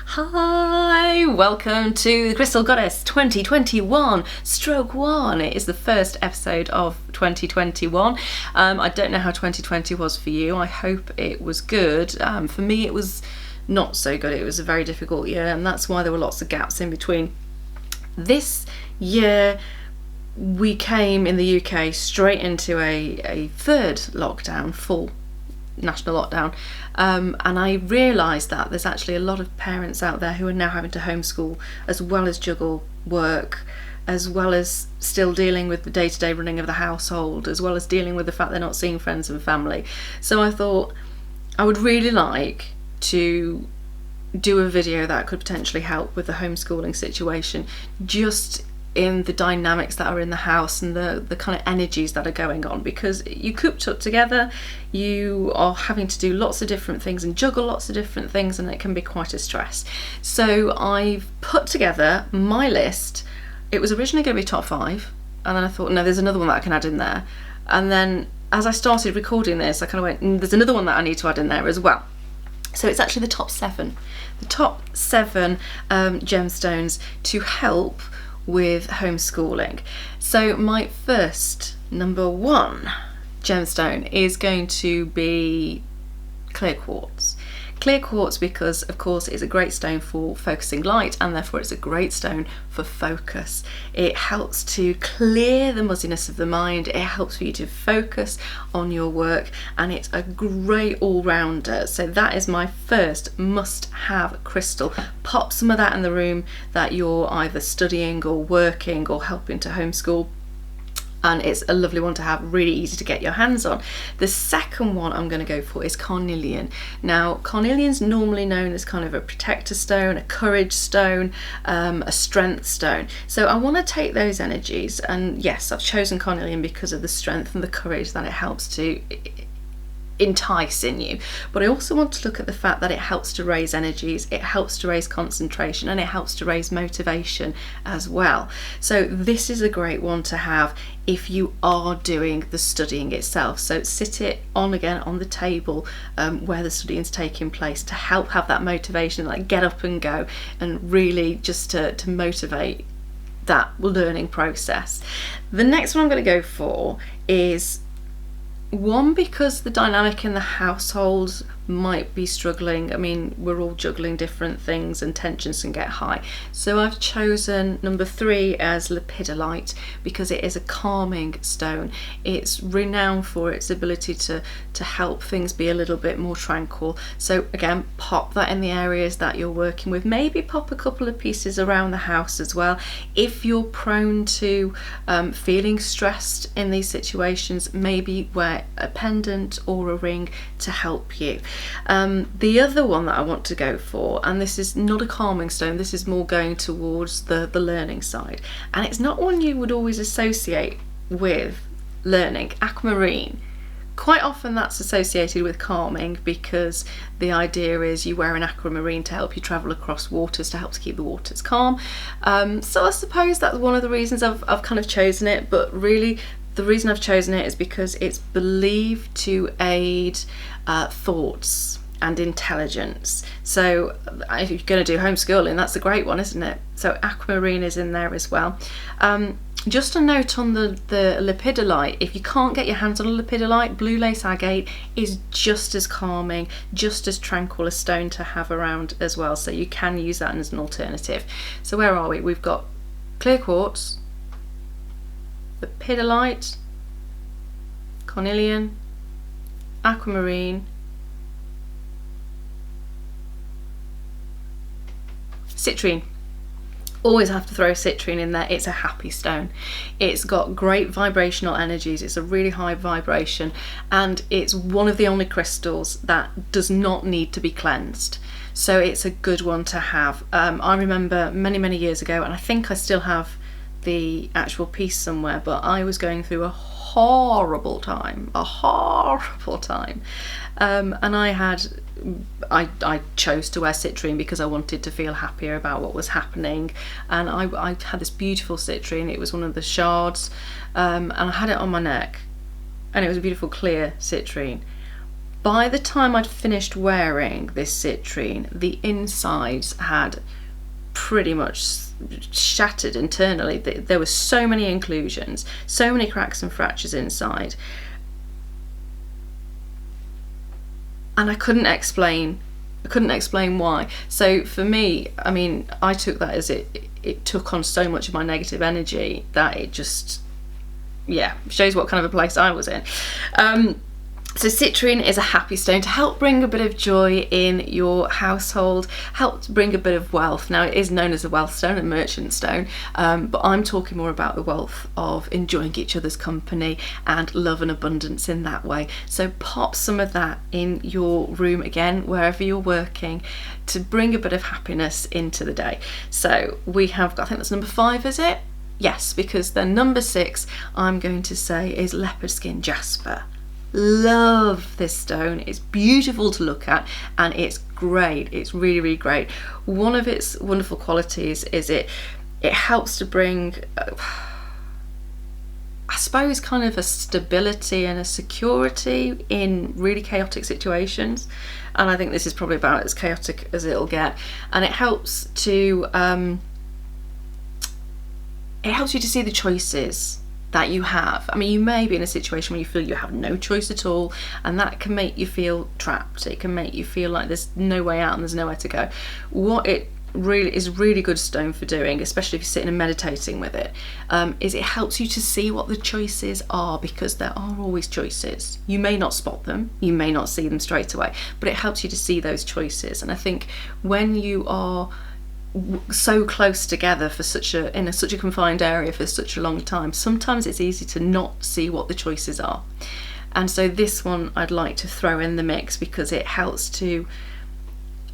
Hi, welcome to the Crystal Goddess 2021/1. It is the first episode of 2021. I don't know how 2020 was for you. I hope it was good. For me it was not so good. It was a very difficult year, and that's why there were lots of gaps in between. This year we came in the UK straight into a third lockdown, full national lockdown, and I realised that there's actually a lot of parents out there who are now having to homeschool as well as juggle work, as well as still dealing with the day-to-day running of the household, as well as dealing with the fact they're not seeing friends and family. So I thought I would really like to do a video that could potentially help with the homeschooling situation, just in the dynamics that are in the house and the kind of energies that are going on, because you cooped up together, you are having to do lots of different things and juggle lots of different things, and it can be quite a stress. So I've put together my list. It was originally going to be top 5, and then I thought, no, there's another one that I can add in there. And then as I started recording this, I kind of went, there's another one that I need to add in there as well. So it's actually the top 7 gemstones to help with homeschooling. So my first, number 1 gemstone is going to be clear quartz. Clear quartz because of course it's a great stone for focusing light, and therefore it's a great stone for focus. It helps to clear the muzziness of the mind, it helps for you to focus on your work, and it's a great all-rounder. So that is my first must-have crystal. Pop some of that in the room that you're either studying or working or helping to homeschool, and it's a lovely one to have, really easy to get your hands on. The second one I'm going to go for is Carnelian. Now, Carnelian's normally known as kind of a protector stone, a courage stone, a strength stone. So I want to take those energies, and yes, I've chosen Carnelian because of the strength and the courage that it helps to entice in you, but I also want to look at the fact that it helps to raise energies, it helps to raise concentration, and it helps to raise motivation as well. So this is a great one to have if you are doing the studying itself. So sit it on again on the table where the studying is taking place, to help have that motivation, like get up and go, and really just to motivate that learning process. The next one I'm going to go for is one, because the dynamic in the household might be struggling. I mean, we're all juggling different things and tensions can get high. So I've chosen number 3 as lepidolite because it is a calming stone. It's renowned for its ability to help things be a little bit more tranquil. So again, pop that in the areas that you're working with. Maybe pop a couple of pieces around the house as well. If you're prone to feeling stressed in these situations, maybe wear a pendant or a ring to help you. The other one that I want to go for, and this is not a calming stone, this is more going towards the learning side, and it's not one you would always associate with learning, aquamarine. Quite often that's associated with calming because the idea is you wear an aquamarine to help you travel across waters, to help to keep the waters calm. So I suppose that's one of the reasons I've kind of chosen it, but really the reason I've chosen it is because it's believed to aid thoughts and intelligence. So if you're going to do homeschooling, that's a great one, isn't it? So aquamarine is in there as well. Just a note on the lepidolite, if you can't get your hands on a lepidolite, blue lace agate is just as calming, just as tranquil a stone to have around as well, so you can use that as an alternative. So where are we? We've got clear quartz, lepidolite, Carnelian, aquamarine, citrine. Always have to throw citrine in there. It's a happy stone. It's got great vibrational energies. It's a really high vibration, and it's one of the only crystals that does not need to be cleansed. So it's a good one to have. I remember many years ago, and I think I still have the actual piece somewhere, but I was going through a horrible time, and I chose to wear citrine because I wanted to feel happier about what was happening, and I had this beautiful citrine. It was one of the shards, and I had it on my neck, and it was a beautiful clear citrine. By the time I'd finished wearing this citrine, the insides had pretty much shattered internally. There were so many inclusions, so many cracks and fractures inside, and I couldn't explain why. So for me, I mean, I took that as it took on so much of my negative energy that it just, yeah, shows what kind of a place I was in. So citrine is a happy stone to help bring a bit of joy in your household, help bring a bit of wealth. Now, it is known as a wealth stone, a merchant stone, but I'm talking more about the wealth of enjoying each other's company and love and abundance in that way. So pop some of that in your room again, wherever you're working, to bring a bit of happiness into the day. So we have, I think that's number 5, is it? Yes, because then number 6, I'm going to say, is leopard skin jasper. Love this stone. It's beautiful to look at and it's great. It's really, really great. One of its wonderful qualities is it helps to bring I suppose kind of a stability and a security in really chaotic situations, and I think this is probably about as chaotic as it'll get. And it helps you to see the choices that you have. I mean, you may be in a situation where you feel you have no choice at all, and that can make you feel trapped. It can make you feel like there's no way out and there's nowhere to go. What it really is really good stone for doing, especially if you're sitting and meditating with it, is it helps you to see what the choices are, because there are always choices. You may not spot them, you may not see them straight away, but it helps you to see those choices. And I think when you are so close together for such a confined area for such a long time, sometimes it's easy to not see what the choices are. And so this one I'd like to throw in the mix because it helps to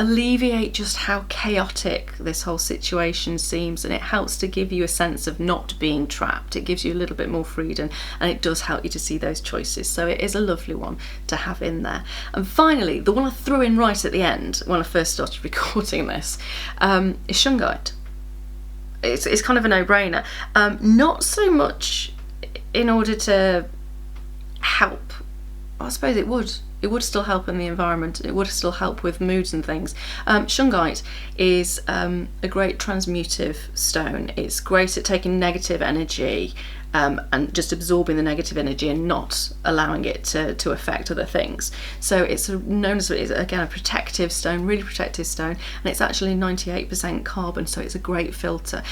alleviate just how chaotic this whole situation seems, and it helps to give you a sense of not being trapped. It gives you a little bit more freedom, and it does help you to see those choices. So it is a lovely one to have in there. And finally, the one I threw in right at the end when I first started recording this is Shungite. It's kind of a no-brainer. Not so much in order to help. I suppose it would still help in the environment. It would still help with moods and things. Shungite is a great transmutive stone. It's great at taking negative energy and just absorbing the negative energy and not allowing it to affect other things. So it's known as, again, a protective stone, really protective stone, and it's actually 98% carbon, so it's a great filter.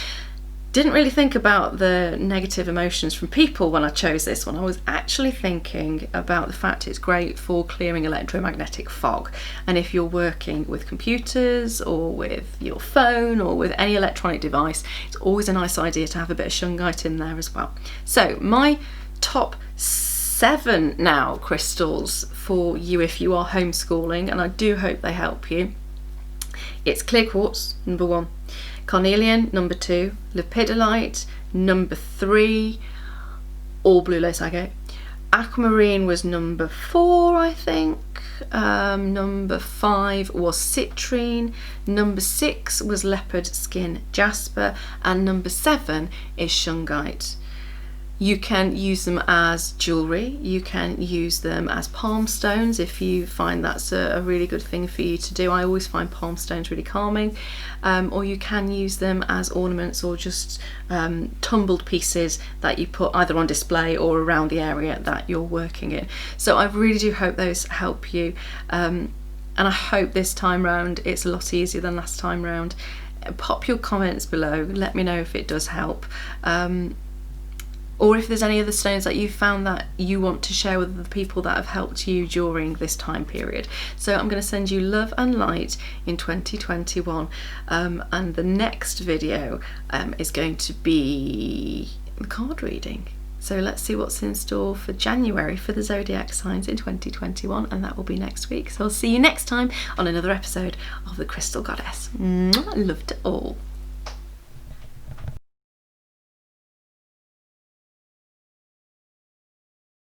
Didn't really think about the negative emotions from people when I chose this one. I was actually thinking about the fact it's great for clearing electromagnetic fog, and if you're working with computers or with your phone or with any electronic device, it's always a nice idea to have a bit of Shungite in there as well. So my top 7 now crystals for you if you are homeschooling, and I do hope they help you. It's clear quartz, number 1. Carnelian, number 2, lepidolite, number 3, all blue lace agate. Aquamarine was number 4, I think. Number 5 was citrine. Number 6 was leopard skin jasper, and number 7 is Shungite. You can use them as jewellery, you can use them as palm stones if you find that's a really good thing for you to do. I always find palm stones really calming. Or you can use them as ornaments or just tumbled pieces that you put either on display or around the area that you're working in. So I really do hope those help you, and I hope this time round it's a lot easier than last time round. Pop your comments below, let me know if it does help. Or if there's any other stones that you've found that you want to share with the people that have helped you during this time period. So I'm going to send you love and light in 2021, and the next video is going to be the card reading. So let's see what's in store for January for the zodiac signs in 2021, and that will be next week. So I'll see you next time on another episode of The Crystal Goddess. Mwah, love to all.